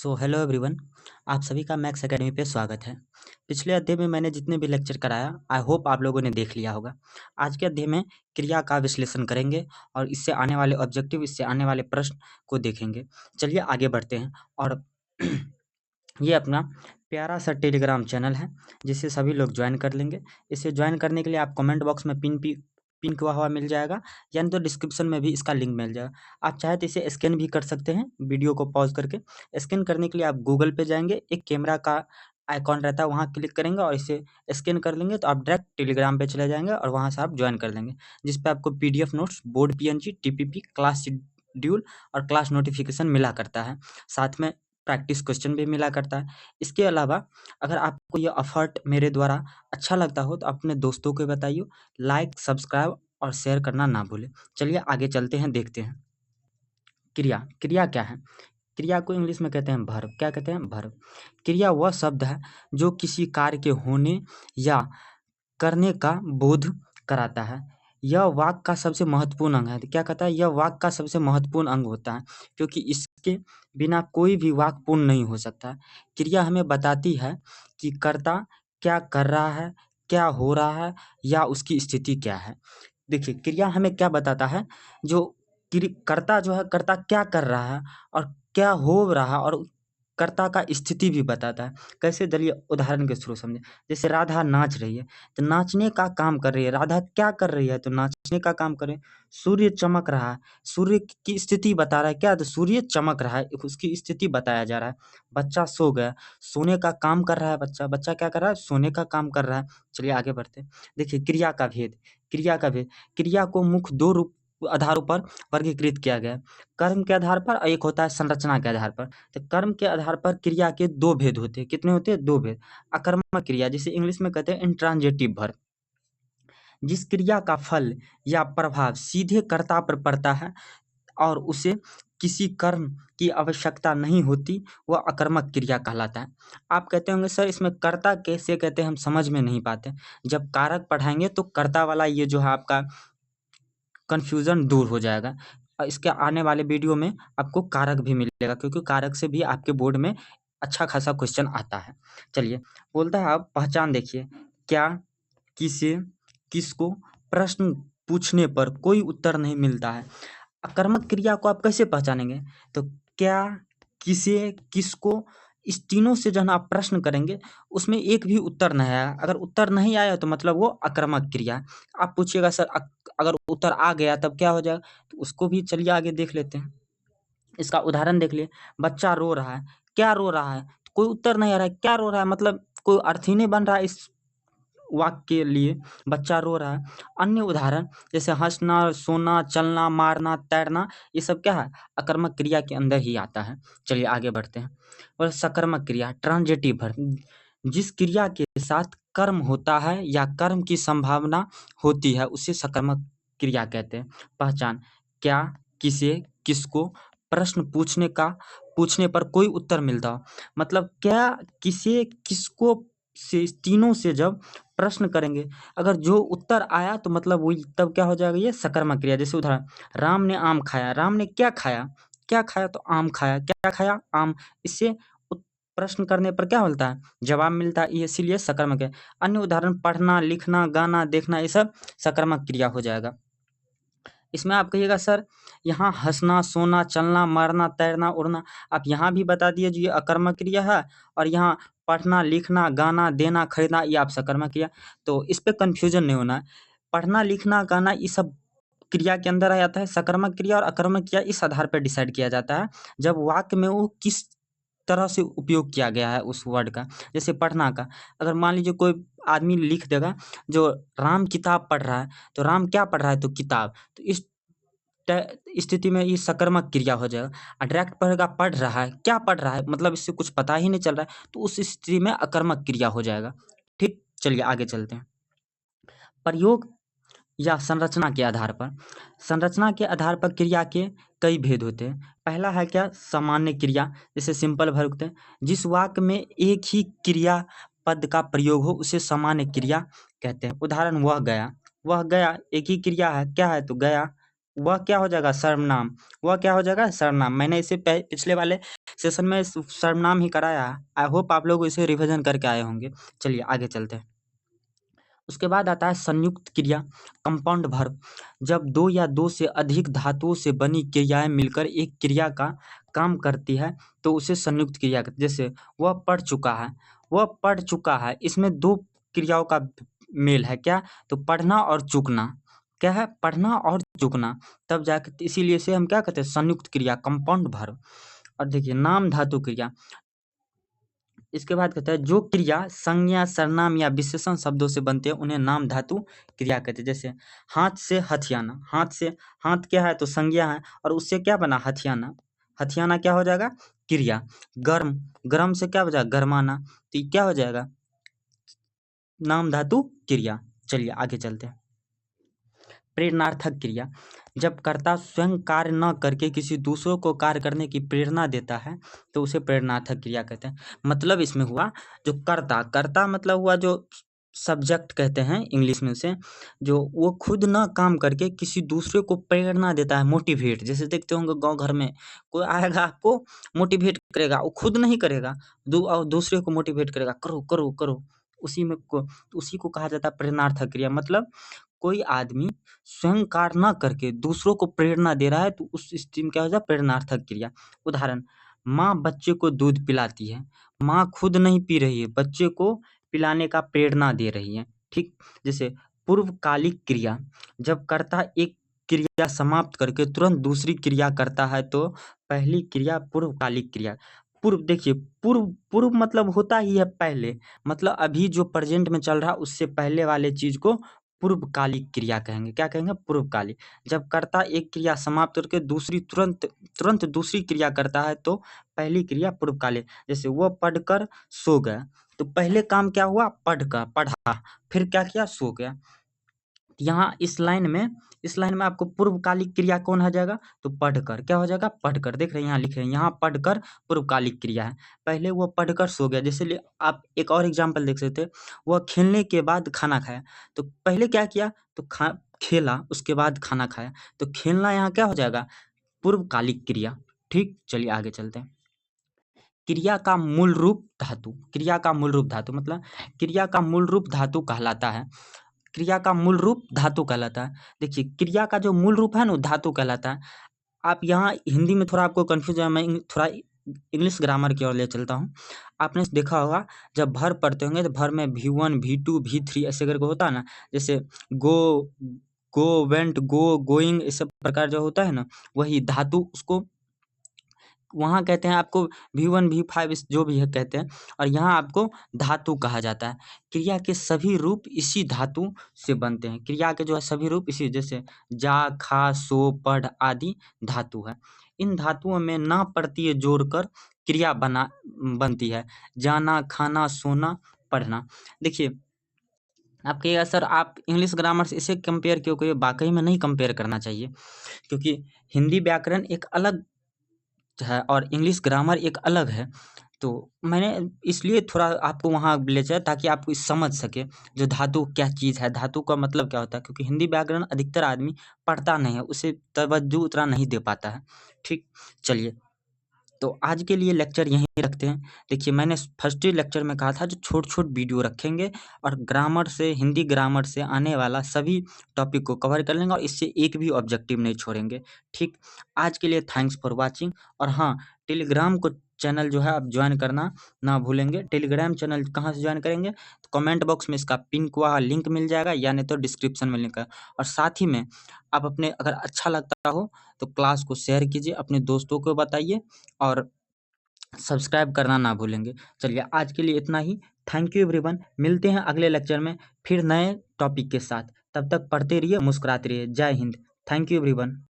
Hello everyone. आप सभी का मैथ्स एकेडमी पे स्वागत है। पिछले अध्याय में मैंने जितने भी लेक्चर कराया आई होप आप लोगों ने देख लिया होगा। आज के अध्याय में क्रिया का विश्लेषण करेंगे और इससे आने वाले ऑब्जेक्टिव, इससे आने वाले प्रश्न को देखेंगे। चलिए आगे बढ़ते हैं। और ये अपना प्यारा सा टेलीग्राम चैनल है जिसे सभी लोग ज्वाइन कर लेंगे। इसे ज्वाइन करने के लिए आप कमेंट बॉक्स में पिन किया हुआ मिल जाएगा, यानी तो डिस्क्रिप्शन में भी इसका लिंक मिल जाएगा। आप चाहे तो इसे स्कैन भी कर सकते हैं वीडियो को पॉज करके। स्कैन करने के लिए आप गूगल पे जाएंगे, एक कैमरा का आइकॉन रहता है, वहाँ क्लिक करेंगे और इसे स्कैन कर लेंगे तो आप डायरेक्ट टेलीग्राम पे चले जाएंगे और वहाँ से आप ज्वाइन कर लेंगे, जिस पे आपको PDF notes, board PNG, TPP, class schedule और क्लास नोटिफिकेशन मिला करता है। साथ में प्रैक्टिस क्वेश्चन भी मिला करता है। इसके अलावा अगर आपको ये एफर्ट मेरे द्वारा अच्छा लगता हो तो अपने दोस्तों को बताइए। लाइक, सब्सक्राइब और शेयर करना ना भूलें। चलिए आगे चलते हैं, देखते हैं। क्रिया क्रिया क्या है? क्रिया को इंग्लिश में कहते हैं वर्ब। क्या कहते हैं? वर्ब। क्रिया वह शब्द है जो किसी कार्य के होने या करने का बोध कराता है। यह वाक्य का सबसे महत्वपूर्ण अंग है। तो क्या कहता है? यह वाक्य का सबसे महत्वपूर्ण अंग होता है, क्योंकि इसके बिना कोई भी वाक्य पूर्ण नहीं हो सकता। क्रिया हमें बताती है कि कर्ता क्या कर रहा है, क्या हो रहा है या उसकी स्थिति क्या है। देखिए, क्रिया हमें क्या बताता है? जो कर्ता जो है, कर्ता क्या कर रहा है और क्या हो रहा है, और कर्ता का स्थिति भी बताता है। कैसे? चलिए उदाहरण के थ्रू समझे। जैसे राधा नाच रही है, तो नाचने का काम कर रही है। राधा क्या कर रही है? तो नाचने का काम कर रही है। सूर्य चमक रहा है, सूर्य की स्थिति बता रहा है। क्या? तो सूर्य चमक रहा है, उसकी स्थिति बताया जा रहा है। बच्चा सो गया, सोने का काम कर रहा है। बच्चा बच्चा क्या कर रहा है? सोने का काम कर रहा है। चलिए आगे बढ़ते हैं। देखिए क्रिया का भेद। क्रिया का भेद। क्रिया को मुख्य दो रूप आधारों पर वर्गीकृत किया गया है। कर्म के आधार पर और एक होता है संरचना के आधार पर। तो कर्म के आधार पर क्रिया के दो भेद होते हैं। कितने होते हैं? दो भेद। अकर्मक क्रिया, जिसे इंग्लिश में कहते हैं इंट्रांजिटिव वर्ब। जिस क्रिया का फल या प्रभाव सीधे कर्ता पर पड़ता है और उसे किसी कर्म की आवश्यकता नहीं होती, वह अकर्मक क्रिया कहलाता है। आप कहते होंगे सर इसमें कर्ता कैसे कहते हैं, हम समझ में नहीं पाते। जब कारक पढ़ाएंगे तो कर्ता वाला ये जो है आपका कन्फ्यूज़न दूर हो जाएगा। इसके आने वाले वीडियो में आपको कारक भी मिलेगा, क्योंकि कारक से भी आपके बोर्ड में अच्छा खासा क्वेश्चन आता है। चलिए, बोलता है आप पहचान देखिए। क्या, किसे, किसको प्रश्न पूछने पर कोई उत्तर नहीं मिलता है। आकर्मक क्रिया को आप कैसे पहचानेंगे? तो क्या, किसे, किसको, इस तीनों से जो है ना आप प्रश्न करेंगे, उसमें एक भी उत्तर नहीं आया। अगर उत्तर नहीं आया तो मतलब वो आक्रामक क्रिया है। आप पूछिएगा सर अगर उत्तर आ गया तब क्या हो जाएगा? तो उसको भी चलिए आगे देख लेते हैं। इसका उदाहरण देख लिए। बच्चा रो रहा है, क्या रो रहा है? कोई उत्तर नहीं आ रहा है, क्या रो रहा है? मतलब कोई अर्थ ही नहीं बन रहा है इस वाक्य के लिए। बच्चा रो रहा है। अन्य उदाहरण जैसे हंसना, सोना, चलना, मारना, तैरना, ये सब क्या है? अकर्मक क्रिया के अंदर ही आता है। चलिए आगे बढ़ते हैं। और सकर्मक क्रिया, ट्रांजिटिव वर्ब, जिस क्रिया के साथ कर्म होता है या कर्म की संभावना होती है उसे सकर्मक क्रिया कहते हैं। पहचान। क्या, किसे, किसको प्रश्न पूछने पर कोई उत्तर मिलता हो। मतलब क्या, किसे, किसको से तीनों से जब प्रश्न करेंगे, अगर जो उत्तर आया तो मतलब वही, तब क्या हो जाएगा? ये सकर्मक क्रिया। जैसे उदाहरण, राम ने आम खाया। राम ने क्या खाया? क्या खाया? तो आम खाया। क्या खाया? आम। इससे प्रश्न करने पर क्या मिलता है? जवाब मिलता है, ये इसीलिए सकर्मक है। अन्य उदाहरण, पढ़ना, लिखना, गाना, देखना, ये सब सकर्मक क्रिया हो जाएगा। इसमें आप कहिएगा सर यहाँ हंसना, सोना, चलना, मरना, तैरना, उड़ना, आप यहाँ भी बता दिए जो ये अकर्मक क्रिया है, और यहाँ पढ़ना, लिखना, गाना, देना, खरीदना, ये आप सकर्मक क्रिया। तो इस पे कन्फ्यूजन नहीं होना है। पढ़ना, लिखना, गाना, ये सब क्रिया के अंदर आ जाता है। सकर्मक क्रिया और अकर्मक क्रिया इस आधार पर डिसाइड किया जाता है जब वाक्य में वो किस तरह से उपयोग किया गया है उस वर्ड का। जैसे पढ़ना का, अगर मान लीजिए कोई आदमी लिख देगा जो राम किताब पढ़ रहा है, तो राम क्या पढ़ रहा है? तो किताब। तो इस स्थिति में ये सकर्मक क्रिया हो जाएगा। डायरेक्ट पढ़ेगा पढ़ रहा है, क्या पढ़ रहा है? मतलब इससे कुछ पता ही नहीं चल रहा है, तो उस स्थिति में अकर्मक क्रिया हो जाएगा। ठीक, चलिए आगे चलते हैं। प्रयोग या संरचना के आधार पर। संरचना के आधार पर क्रिया के कई भेद होते हैं। पहला है क्या? सामान्य क्रिया, जैसे सिंपल वर्ब होते हैं। जिस वाक्य में एक ही क्रिया पद का प्रयोग हो उसे सामान्य क्रिया कहते हैं। उदाहरण, वह गया। वह गया एक ही क्रिया है, क्या है? तो गया। वह क्या हो जाएगा सर्वनाम, वह क्या हो जाएगा सर्वनाम। मैंने इसे पिछले वाले सेशन में सर्वनाम ही कराया है। आई होप आप लोग इसे रिविजन करके आए होंगे। चलिए आगे चलते हैं। उसके बाद आता है संयुक्त क्रिया, कंपाउंड वर्ब। जब दो या दो से अधिक धातुओं से बनी क्रियाएं मिलकर एक क्रिया का काम करती है तो उसे संयुक्त क्रिया कहते हैं। जैसे वह पढ़ चुका है, वह पढ़ चुका है, इसमें दो क्रियाओं का मेल है। क्या? तो पढ़ना और चूकना। क्या है? पढ़ना और चूकना। तब जाकर इसीलिए इसे हम क्या कहते हैं? संयुक्त क्रिया, कंपाउंड वर्ब। और देखिए नाम धातु क्रिया, इसके बाद कहता है जो क्रिया संज्ञा, सर्वनाम या विशेषण शब्दों से बनते हैं उन्हें नाम धातु क्रिया कहते हैं। जैसे हाथ से हथियाना, हाथ से, हाथ क्या है? तो संज्ञा है और उससे क्या बना? हथियाना। हथियाना क्या हो जाएगा? क्रिया। गर्म, गर्म से क्या हो जाएगा? गरमाना। तो ये क्या हो जाएगा? नाम धातु क्रिया। चलिए आगे चलते हैं। प्रेरणार्थक क्रिया, जब कर्ता स्वयं कार्य न करके किसी दूसरों को कार्य करने की प्रेरणा देता है तो उसे प्रेरणार्थक क्रिया कहते हैं। मतलब इसमें हुआ जो कर्ता, कर्ता मतलब हुआ जो सब्जेक्ट कहते हैं इंग्लिश में उसे, जो वो खुद ना काम करके किसी दूसरे को प्रेरणा देता है, मोटिवेट। जैसे देखते होंगे गांव घर में कोई आएगा आपको मोटिवेट करेगा, वो खुद नहीं करेगा, और दूसरे को मोटिवेट करेगा, करो करो करो। उसी को कहा जाता है प्रेरणार्थक क्रिया। मतलब कोई आदमी स्वयं कार्य ना करके दूसरों को प्रेरणा दे रहा है तो उस स्थिति में क्या हो जाए? प्रेरणार्थक क्रिया। उदाहरण, माँ बच्चे को दूध पिलाती है, माँ खुद नहीं पी रही है, बच्चे को पिलाने का प्रेरणा दे रही है। ठीक। जैसे पूर्वकालिक क्रिया, जब कर्ता एक क्रिया समाप्त करके तुरंत दूसरी क्रिया करता है तो पहली क्रिया पूर्वकालिक क्रिया। पूर्व, देखिए पूर्व, पूर्व मतलब होता ही है पहले, मतलब अभी जो प्रेजेंट में चल रहा है उससे पहले वाले चीज को पूर्वकालिक क्रिया कहेंगे। क्या कहेंगे? पूर्वकालिक। जब कर्ता एक क्रिया समाप्त करके दूसरी तुरंत तुरंत दूसरी क्रिया करता है तो पहली क्रिया पूर्वकालिक। जैसे वह पढ़कर सो गया, तो पहले काम क्या हुआ? पढ़कर, पढ़ा, फिर क्या किया? सो गया। यहाँ इस लाइन में आपको पूर्वकालिक क्रिया कौन आ जाएगा? तो पढ़कर। क्या हो जाएगा? पढ़कर। देख रहे हैं यहाँ लिख रहे हैं, यहाँ पढ़कर पूर्वकालिक क्रिया है। पहले वो पढ़कर सो गया। जैसे आप एक और एग्जांपल देख सकते हैं, वह खेलने के बाद खाना खाया। तो पहले क्या किया? तो खेला, उसके बाद खाना खाया। तो खेलना यहाँ क्या हो जाएगा? पूर्वकालिक क्रिया। ठीक। चलिए आगे चलते हैं। क्रिया का मूल रूप धातु, क्रिया का मूल रूप धातु मतलब क्रिया का मूल रूप धातु कहलाता है। क्रिया का मूल रूप धातु कहलाता है। देखिए क्रिया का जो मूल रूप है ना धातु कहलाता है। आप यहाँ हिंदी में थोड़ा आपको कंफ्यूज है, मैं थोड़ा इंग्लिश ग्रामर की ओर ले चलता हूँ। आपने देखा होगा जब भर पढ़ते होंगे तो भर में V1 V2 V3 ऐसे करके होता है ना। जैसे गो, गो, वेंट, गो, गोइंग, इस सब प्रकार जो होता है ना, वही धातु उसको वहाँ कहते हैं आपको V1 V5 इस जो भी है कहते हैं, और यहाँ आपको धातु कहा जाता है। क्रिया के सभी रूप इसी धातु से बनते हैं। क्रिया के जो है सभी रूप इसी, जैसे जा, खा, सो, पढ़ आदि धातु है। इन धातुओं में ना प्रत्यय जोड़कर क्रिया बनती है। जाना, खाना, सोना, पढ़ना। देखिए आप कहिएगा सर आप इंग्लिश ग्रामर से इसे कंपेयर क्यों करिए? वाकई में नहीं कंपेयर करना चाहिए, क्योंकि हिंदी व्याकरण एक अलग है और इंग्लिश ग्रामर एक अलग है। तो मैंने इसलिए थोड़ा आपको वहाँ ले जाया ताकि आप कुछ समझ सके जो धातु क्या चीज़ है, धातु का मतलब क्या होता है, क्योंकि हिंदी व्याकरण अधिकतर आदमी पढ़ता नहीं है, उसे तवज्जो उतना नहीं दे पाता है। ठीक। चलिए तो आज के लिए लेक्चर यहीं रखते हैं। देखिए मैंने फर्स्ट लेक्चर में कहा था जो छोट-छोट वीडियो रखेंगे और ग्रामर से, हिंदी ग्रामर से आने वाला सभी टॉपिक को कवर कर लेंगे और इससे एक भी ऑब्जेक्टिव नहीं छोड़ेंगे। ठीक। आज के लिए थैंक्स फॉर वाचिंग। और हाँ, टेलीग्राम को चैनल जो है आप जॉइन करना ना भूलेंगे। टेलीग्राम चैनल कहाँ से जॉइन करेंगे? तो कमेंट बॉक्स में इसका पिन हुआ लिंक मिल जाएगा या नहीं तो डिस्क्रिप्शन में लिंक है। और साथ ही में आप अपने अगर अच्छा लगता हो तो क्लास को शेयर कीजिए, अपने दोस्तों को बताइए और सब्सक्राइब करना ना भूलेंगे। चलिए आज के लिए इतना ही। Thank you everyone. मिलते हैं अगले लेक्चर में फिर नए टॉपिक के साथ। तब तक पढ़ते रहिए, मुस्कुराते रहिए। जय हिंद। Thank you everyone.